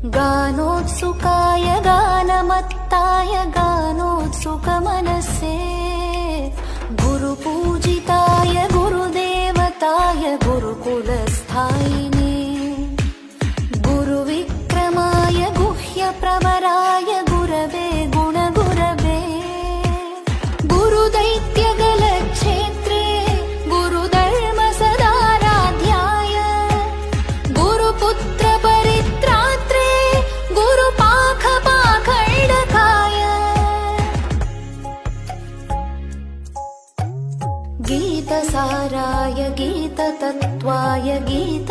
गानोत्सुकाय गानमत्ताय गानोत्सुकमनसे गुरुपूजिताय गुरुदेवताय गुरुकुलस्थायिने गुरुविक्रमाय गुह्यप्रवराय गुरवे गुणगुरवे गुरुदैत्यगलक्षेत्रे गुरुधर्मसदाराध्याय गुरुपुत्रपरित्रात्रे गुरुपाखपाखण्डकाय गीतसाराय गीततत्त्वाय गीत